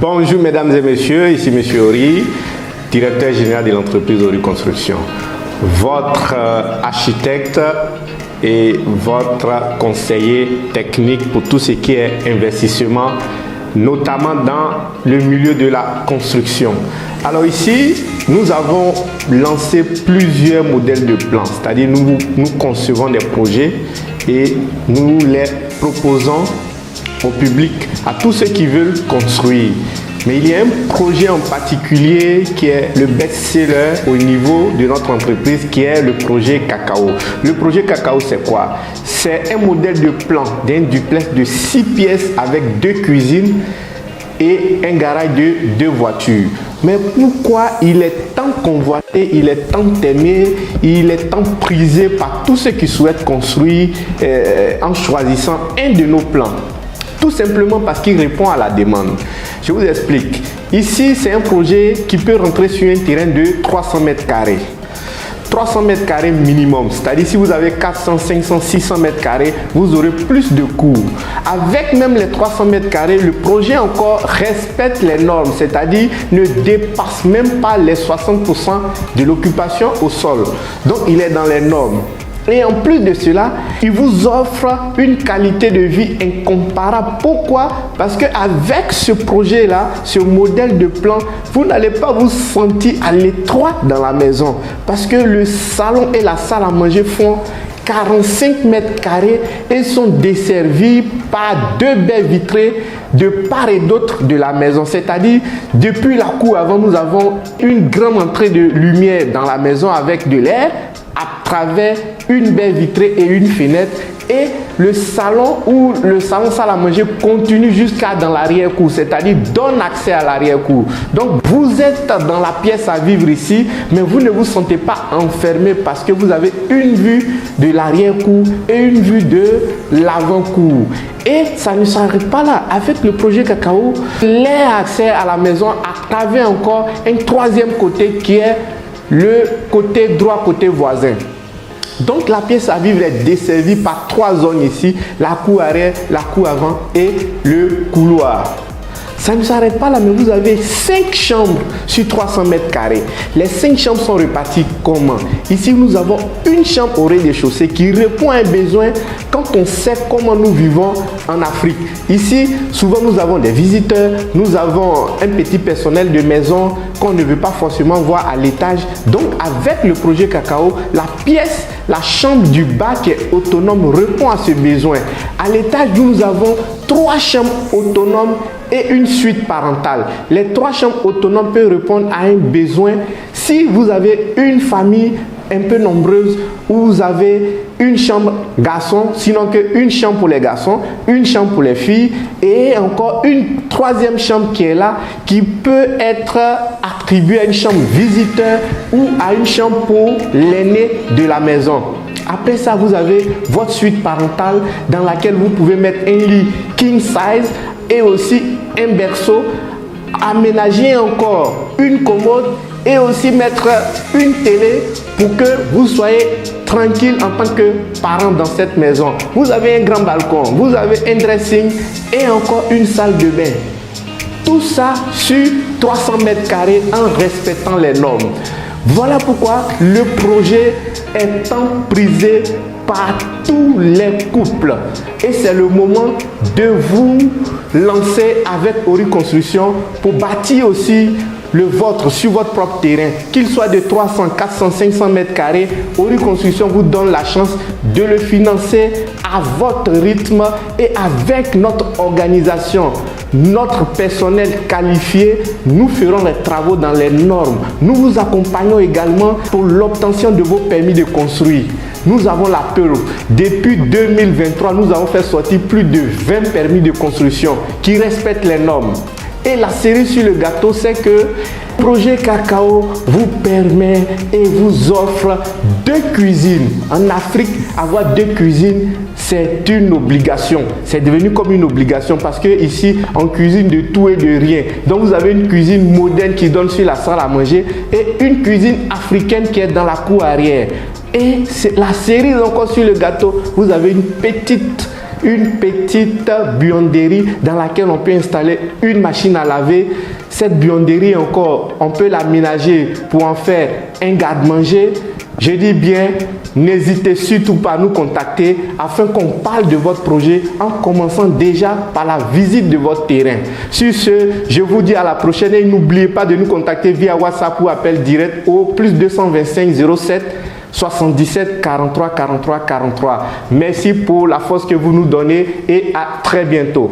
Bonjour mesdames et messieurs, ici Monsieur Ori, directeur général de l'entreprise Ori Construction, votre architecte et votre conseiller technique pour tout ce qui est investissement, notamment dans le milieu de la construction. Alors ici, nous avons lancé plusieurs modèles de plans, c'est-à-dire nous concevons des projets et nous les proposons au public, à tous ceux qui veulent construire. Mais il y a un projet en particulier qui est le best-seller au niveau de notre entreprise, qui est le projet Cacao. Le projet Cacao, c'est quoi? C'est un modèle de plan d'un duplex de 6 pièces avec 2 cuisines et un garage de 2 voitures. Mais pourquoi il est tant convoité, il est tant aimé, il est tant prisé par tous ceux qui souhaitent construire en choisissant un de nos plans? Tout simplement parce qu'il répond à la demande. Je vous explique. Ici, c'est un projet qui peut rentrer sur un terrain de 300 mètres carrés. 300 mètres carrés minimum, c'est-à-dire si vous avez 400, 500, 600 mètres carrés, vous aurez plus de coûts. Avec même les 300 mètres carrés, le projet encore respecte les normes, c'est-à-dire ne dépasse même pas les 60% de l'occupation au sol. Donc, il est dans les normes. Et en plus de cela, il vous offre une qualité de vie incomparable. Pourquoi? Parce qu'avec ce projet-là, ce modèle de plan, vous n'allez pas vous sentir à l'étroit dans la maison. Parce que le salon et la salle à manger font 45 mètres carrés et sont desservis par 2 baies vitrées de part et d'autre de la maison. C'est-à-dire, depuis la cour avant, nous avons une grande entrée de lumière dans la maison avec de l'air à travers une baie vitrée et une fenêtre, et le salon ou le salon salle à manger continue jusqu'à dans l'arrière-cour, c'est-à-dire donne accès à l'arrière-cour. Donc vous êtes dans la pièce à vivre ici, mais vous ne vous sentez pas enfermé parce que vous avez une vue de l'arrière-cour et une vue de l'avant-cour. Et ça ne s'arrête pas là. Avec le projet Cacao, l'air accès à la maison à travers encore un troisième côté qui est le côté droit, côté voisin. Donc la pièce à vivre est desservie par 3 zones ici, la cour arrière, la cour avant et le couloir. Ça ne s'arrête pas là, mais vous avez 5 chambres sur 300 mètres carrés. Les 5 chambres sont réparties comment? Ici, nous avons une chambre au rez-de-chaussée qui répond à un besoin quand on sait comment nous vivons en Afrique. Ici, souvent, nous avons des visiteurs, nous avons un petit personnel de maison qu'on ne veut pas forcément voir à l'étage. Donc, avec le projet Cacao, la chambre du bas qui est autonome répond à ce besoin. À l'étage, nous avons 3 chambres autonomes et une suite parentale. Les 3 chambres autonomes peuvent répondre à un besoin si vous avez une famille un peu nombreuse où vous avez une chambre garçon, sinon qu'une chambre pour les garçons, une chambre pour les filles et encore une 3e chambre qui est là qui peut être attribuée à une chambre visiteur ou à une chambre pour l'aîné de la maison. Après ça, vous avez votre suite parentale dans laquelle vous pouvez mettre un lit king size et aussi un berceau, aménager encore une commode et aussi mettre une télé pour que vous soyez tranquille en tant que parent dans cette maison. Vous avez un grand balcon, vous avez un dressing et encore une salle de bain. Tout ça sur 300 mètres carrés en respectant les normes. Voilà pourquoi le projet est tant prisé par tous les couples. Et c'est le moment de vous lancer avec Ori Construction pour bâtir aussi le vôtre sur votre propre terrain, qu'il soit de 300, 400, 500 mètres carrés. Ori Construction vous donne la chance de le financer à votre rythme et avec notre organisation. Notre personnel qualifié, nous ferons les travaux dans les normes. Nous vous accompagnons également pour l'obtention de vos permis de construire. Nous avons la peur. Depuis 2023, nous avons fait sortir plus de 20 permis de construction qui respectent les normes. Et la cerise sur le gâteau, c'est que le projet Cacao vous permet et vous offre 2 cuisines. En Afrique, avoir 2 cuisines, c'est une obligation. C'est devenu comme une obligation parce que ici, on cuisine de tout et de rien. Donc, vous avez une cuisine moderne qui donne sur la salle à manger et une cuisine africaine qui est dans la cour arrière. Et c'est la cerise encore sur le gâteau. Vous avez une petite une petite buanderie dans laquelle on peut installer une machine à laver. Cette buanderie encore, on peut l'aménager pour en faire un garde-manger. Je dis bien, n'hésitez surtout pas à nous contacter afin qu'on parle de votre projet en commençant déjà par la visite de votre terrain. Sur ce, je vous dis à la prochaine et n'oubliez pas de nous contacter via WhatsApp ou appel direct au +225 07 77 43 43 43. Merci pour la force que vous nous donnez et à très bientôt.